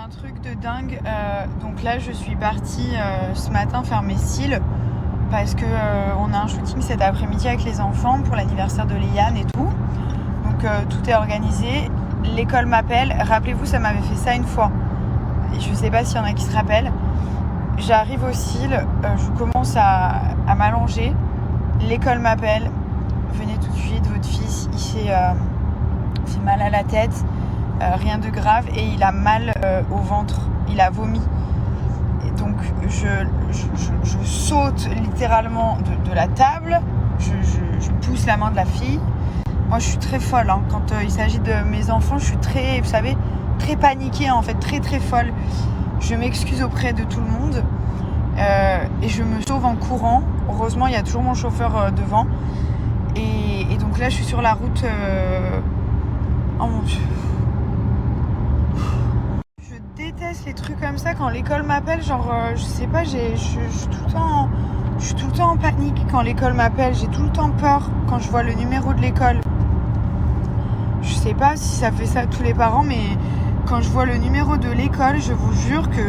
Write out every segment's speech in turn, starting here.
un truc de dingue. Donc là, je suis partie ce matin faire mes cils parce que on a un shooting cet après-midi avec les enfants pour l'anniversaire de Léane et tout. Donc tout est organisé. L'école m'appelle. Rappelez-vous, ça m'avait fait ça une fois. Et je sais pas s'il y en a qui se rappellent. J'arrive au cils, je commence à m'allonger. L'école m'appelle. Venez tout de suite, votre fils, il fait mal à la tête. Rien de grave et il a mal au ventre, il a vomi. Et donc je saute littéralement de la table, je pousse la main de la fille. Moi je suis très folle hein. Quand il s'agit de mes enfants, je suis très, vous savez, très paniquée en fait, très très folle. Je m'excuse auprès de tout le monde et je me sauve en courant. Heureusement il y a toujours mon chauffeur devant et donc là je suis sur la route. Oh mon Dieu. Je déteste les trucs comme ça quand l'école m'appelle, genre je sais pas, je suis tout le temps en panique quand l'école m'appelle, j'ai tout le temps peur quand je vois le numéro de l'école. Je sais pas si ça fait ça à tous les parents, mais quand je vois le numéro de l'école, je vous jure que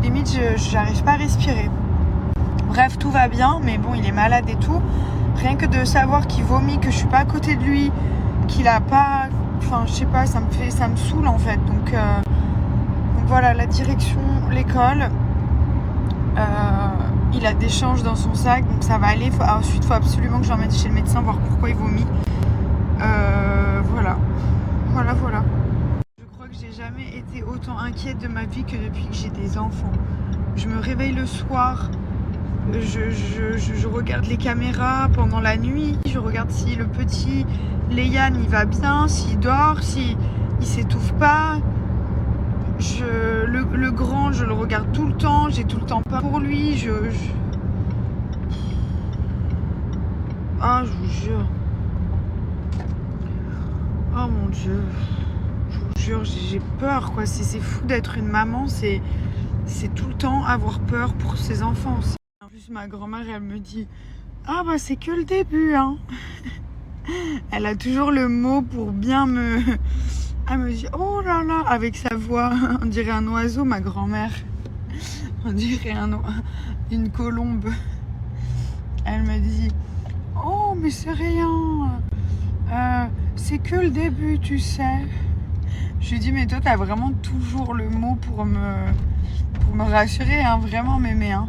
limite j'arrive pas à respirer. Bref, tout va bien, mais bon, il est malade et tout. Rien que de savoir qu'il vomit, que je suis pas à côté de lui, qu'il a pas, enfin je sais pas, ça me saoule en fait. Donc voilà, la direction, l'école, il a des changes dans son sac, donc ça va aller. Ensuite, il faut absolument que j'emmène chez le médecin, voir pourquoi il vomit. Voilà. Je crois que j'ai jamais été autant inquiète de ma vie que depuis que j'ai des enfants. Je me réveille le soir, je regarde les caméras pendant la nuit, je regarde si le petit Léane il va bien, s'il dort, s'il s'étouffe pas. Le grand, je le regarde tout le temps, j'ai tout le temps peur pour lui. Ah, je vous jure. Oh mon Dieu. Je vous jure, j'ai peur quoi. C'est fou d'être une maman, c'est tout le temps avoir peur pour ses enfants. En plus, ma grand-mère, elle me dit ah bah c'est que le début, hein. Elle a toujours le mot pour bien me... Elle me dit oh là là, avec sa voix, on dirait un oiseau, ma grand-mère. On dirait une colombe. Elle me dit oh mais c'est rien, c'est que le début, tu sais. Je lui dis mais toi t'as vraiment toujours le mot pour me rassurer, hein, vraiment mémé, hein.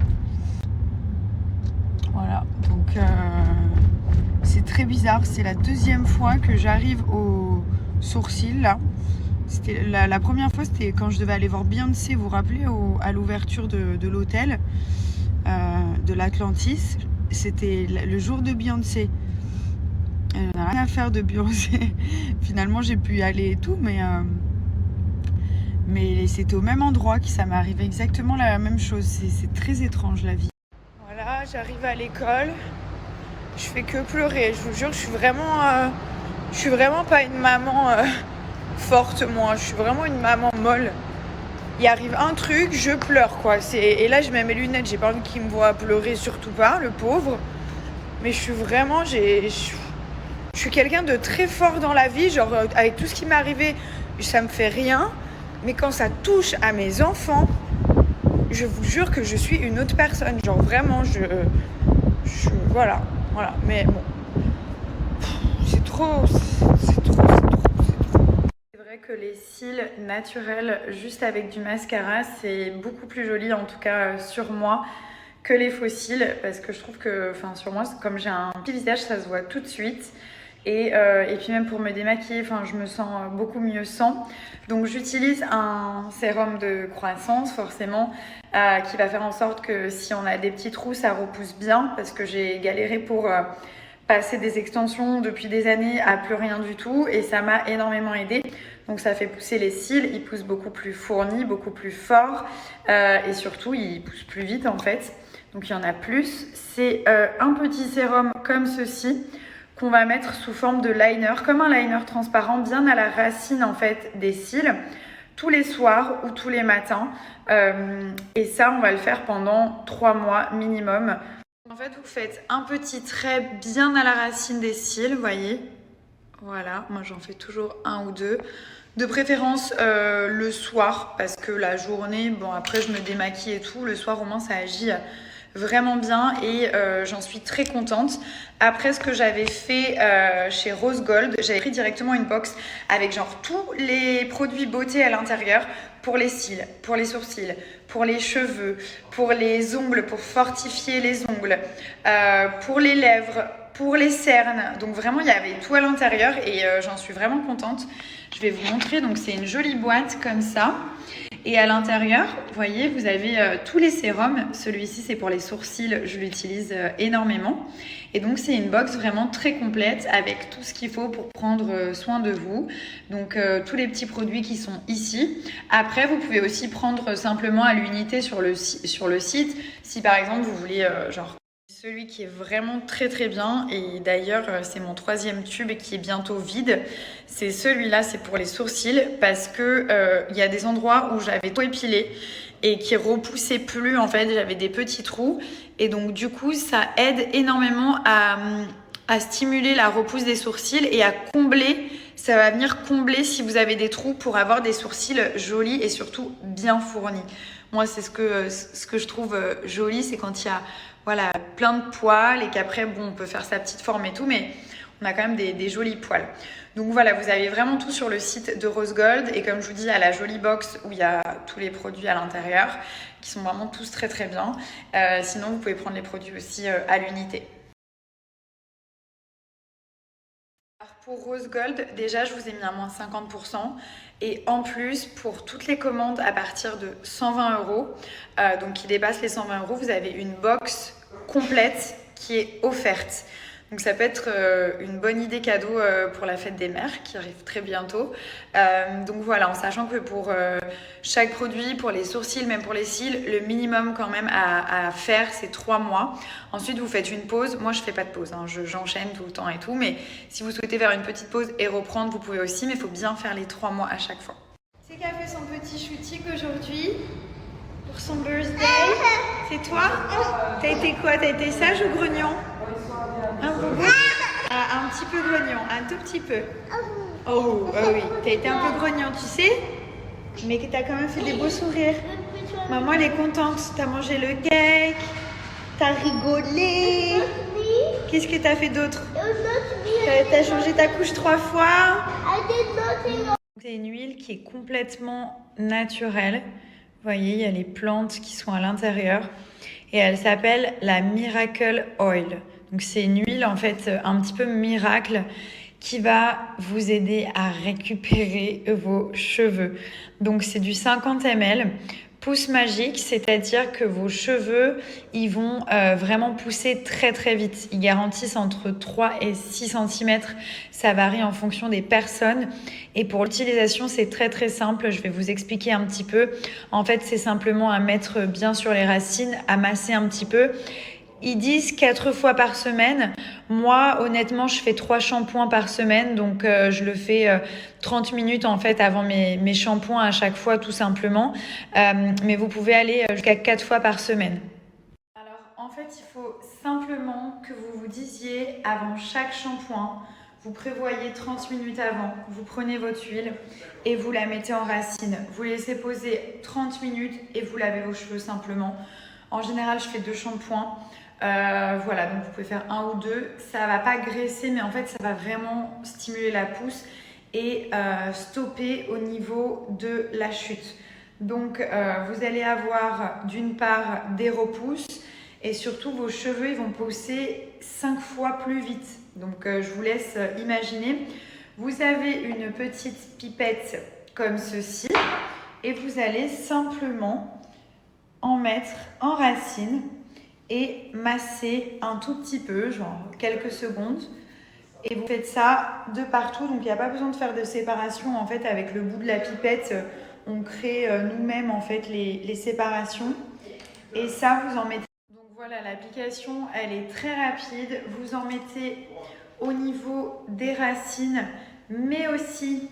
Voilà, donc c'est très bizarre. C'est la deuxième fois que j'arrive au sourcil là. C'était la première fois, c'était quand je devais aller voir Beyoncé, vous vous rappelez, à l'ouverture de l'hôtel de l'Atlantis. C'était le jour de Beyoncé. On n'a rien à faire de Beyoncé. Finalement, j'ai pu y aller et tout, mais c'était au même endroit que ça m'est arrivé exactement la même chose. C'est très étrange la vie. Voilà, j'arrive à l'école. Je fais que pleurer. Je vous jure, je suis vraiment pas une maman forte, moi. Je suis vraiment une maman molle. Il arrive un truc, je pleure, quoi. Et là, je mets mes lunettes. J'ai pas envie qu'il me voie pleurer, surtout pas, le pauvre. Mais je suis vraiment... Je suis quelqu'un de très fort dans la vie. Genre, avec tout ce qui m'est arrivé, ça me fait rien. Mais quand ça touche à mes enfants, je vous jure que je suis une autre personne. Genre, vraiment, voilà. Mais bon, c'est trop. C'est vrai que les cils naturels, juste avec du mascara, c'est beaucoup plus joli, en tout cas sur moi, que les faux cils. Parce que je trouve que, enfin, sur moi, comme j'ai un petit visage, ça se voit tout de suite. Et puis même pour me démaquiller, je me sens beaucoup mieux sans. Donc j'utilise un sérum de croissance forcément qui va faire en sorte que si on a des petits trous, ça repousse bien. Parce que j'ai galéré pour passer des extensions depuis des années à plus rien du tout. Et ça m'a énormément aidé. Donc ça fait pousser les cils, ils poussent beaucoup plus fournis, beaucoup plus forts. Et surtout, ils poussent plus vite en fait. Donc il y en a plus. C'est un petit sérum comme ceci, qu'on va mettre sous forme de liner, comme un liner transparent, bien à la racine en fait des cils, tous les soirs ou tous les matins. Et ça, on va le faire pendant 3 mois minimum. En fait, vous faites un petit trait bien à la racine des cils, vous voyez. Voilà, moi j'en fais toujours un ou deux. De préférence le soir, parce que la journée, bon après je me démaquille et tout, le soir au moins ça agit vraiment bien et j'en suis très contente. Après ce que j'avais fait chez Rose Gold, j'avais pris directement une box avec genre tous les produits beauté à l'intérieur pour les cils, pour les sourcils, pour les cheveux, pour les ongles, pour fortifier les ongles, pour les lèvres, pour les cernes. Donc vraiment il y avait tout à l'intérieur et j'en suis vraiment contente. Je vais vous montrer, donc c'est une jolie boîte comme ça. Et à l'intérieur, vous voyez, vous avez tous les sérums. Celui-ci, c'est pour les sourcils, je l'utilise énormément. Et donc, c'est une box vraiment très complète avec tout ce qu'il faut pour prendre soin de vous. Donc, tous les petits produits qui sont ici. Après, vous pouvez aussi prendre simplement à l'unité sur le site. Si par exemple, vous voulez genre... Celui qui est vraiment très très bien, et d'ailleurs c'est mon 3e tube et qui est bientôt vide, c'est celui-là, c'est pour les sourcils parce que il y a des endroits où j'avais tout épilé et qui repoussait plus, en fait j'avais des petits trous et donc du coup ça aide énormément à stimuler la repousse des sourcils et à combler, ça va venir combler si vous avez des trous pour avoir des sourcils jolis et surtout bien fournis. Moi c'est ce que je trouve joli, c'est quand il y a voilà, plein de poils et qu'après, bon, on peut faire sa petite forme et tout, mais on a quand même des jolis poils. Donc voilà, vous avez vraiment tout sur le site de Rose Gold et comme je vous dis, à la jolie box où il y a tous les produits à l'intérieur qui sont vraiment tous très très bien. Sinon, vous pouvez prendre les produits aussi à l'unité. Pour Rose Gold, déjà, je vous ai mis un moins 50%. Et en plus, pour toutes les commandes à partir de 120 €, donc qui dépassent les 120 €, vous avez une box complète qui est offerte. Donc ça peut être une bonne idée cadeau pour la fête des mères qui arrive très bientôt. Donc voilà, en sachant que pour chaque produit, pour les sourcils, même pour les cils, le minimum quand même à faire, c'est 3 mois. Ensuite, vous faites une pause. Moi, je fais pas de pause, hein. J'enchaîne tout le temps et tout. Mais si vous souhaitez faire une petite pause et reprendre, vous pouvez aussi. Mais il faut bien faire les 3 mois à chaque fois. C'est qui a fait son petit shooting aujourd'hui pour son birthday? C'est toi? T'as été quoi? T'as été sage ou grognon? Un bobo? Un petit peu grognon, un tout petit peu. Oh, oui, t'as été un peu grognon, tu sais? Mais que t'as quand même fait des beaux sourires. Maman, elle est contente. T'as mangé le cake, t'as rigolé. Qu'est-ce que t'as fait d'autre? T'as changé ta couche 3 fois. C'est une huile qui est complètement naturelle. Vous voyez, il y a les plantes qui sont à l'intérieur. Et elle s'appelle la Miracle Oil. Donc c'est une huile en fait un petit peu miracle qui va vous aider à récupérer vos cheveux. Donc c'est du 50 ml. Pousse magique, c'est-à-dire que vos cheveux, ils vont vraiment pousser très très vite. Ils garantissent entre 3 et 6 cm. Ça varie en fonction des personnes. Et pour l'utilisation, c'est très très simple. Je vais vous expliquer un petit peu. En fait, c'est simplement à mettre bien sur les racines, à masser un petit peu. Ils disent 4 fois par semaine. Moi, honnêtement, je fais 3 shampoings par semaine. Donc, je le fais 30 minutes en fait avant mes shampoings à chaque fois, tout simplement. Mais vous pouvez aller jusqu'à 4 fois par semaine. Alors, en fait, il faut simplement que vous vous disiez avant chaque shampoing, vous prévoyez 30 minutes avant, vous prenez votre huile et vous la mettez en racine. Vous laissez poser 30 minutes et vous lavez vos cheveux simplement. En général, je fais 2 shampoings. Voilà, donc vous pouvez faire 1 ou 2. Ça va pas graisser, mais en fait, ça va vraiment stimuler la pousse et stopper au niveau de la chute. Donc, vous allez avoir d'une part des repousses et surtout vos cheveux, ils vont pousser 5 fois plus vite. Donc, je vous laisse imaginer. Vous avez une petite pipette comme ceci et vous allez simplement en mettre en racine et masser un tout petit peu, genre quelques secondes. Et vous faites ça de partout, donc il n'y a pas besoin de faire de séparation. En fait, avec le bout de la pipette, on crée nous-mêmes en fait les séparations. Et ça, vous en mettez. Donc voilà, l'application, elle est très rapide. Vous en mettez au niveau des racines, mais aussi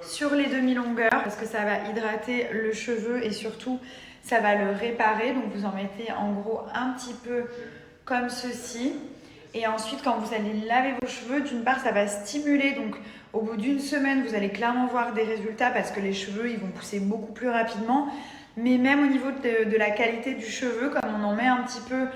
sur les demi-longueurs, parce que ça va hydrater le cheveu et surtout, ça va le réparer. Donc vous en mettez en gros un petit peu comme ceci. Et ensuite, quand vous allez laver vos cheveux, d'une part, ça va stimuler. Donc, au bout d'une semaine, vous allez clairement voir des résultats parce que les cheveux, ils vont pousser beaucoup plus rapidement. Mais même au niveau de la qualité du cheveu, comme on en met un petit peu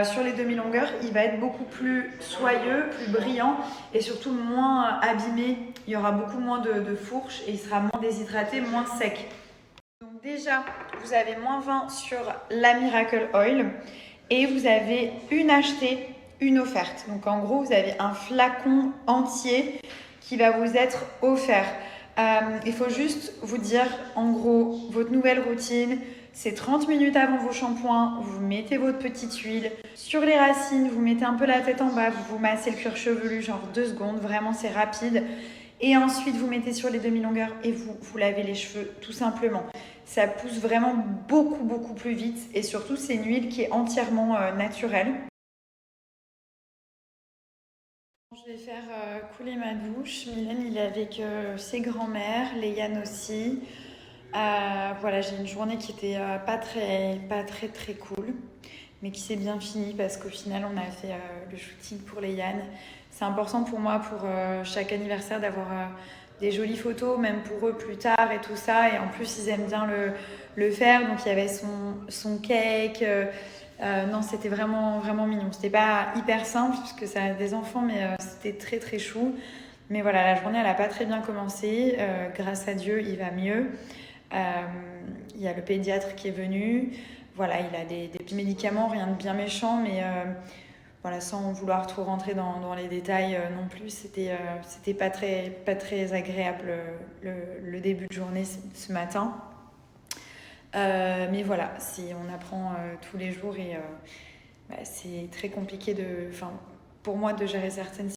sur les demi-longueurs, il va être beaucoup plus soyeux, plus brillant et surtout moins abîmé. Il y aura beaucoup moins de fourches et il sera moins déshydraté, moins sec. Donc déjà, vous avez -20 sur la Miracle Oil et vous avez une achetée, une offerte. Donc en gros, vous avez un flacon entier qui va vous être offert. Il faut juste vous dire, en gros, votre nouvelle routine, c'est 30 minutes avant vos shampoings, vous mettez votre petite huile. Sur les racines, vous mettez un peu la tête en bas, vous massez le cuir chevelu, genre 2 secondes, vraiment c'est rapide. Et ensuite, vous mettez sur les demi-longueurs et vous lavez les cheveux tout simplement. Ça pousse vraiment beaucoup plus vite et surtout, c'est une huile qui est entièrement naturelle. Je vais faire couler ma douche. Mylène, il est avec ses grands-mères, Léane aussi. Voilà, j'ai une journée qui était pas très cool, mais qui s'est bien finie parce qu'au final, on a fait le shooting pour Léane. C'est important pour moi, pour chaque anniversaire, d'avoir des jolies photos, même pour eux plus tard et tout ça. Et en plus, ils aiment bien le faire. Donc, il y avait son cake. Non, c'était vraiment mignon. C'était pas hyper simple parce que ça a des enfants, mais c'était très chou. Mais voilà, la journée, elle a pas très bien commencé. Grâce à Dieu, il va mieux. Il y a le pédiatre qui est venu. Voilà, il a des petits médicaments, rien de bien méchant, mais voilà, sans vouloir trop rentrer dans les détails non plus, c'était pas très agréable le début de journée ce matin. Mais voilà, on apprend tous les jours et c'est très compliqué pour moi de gérer certaines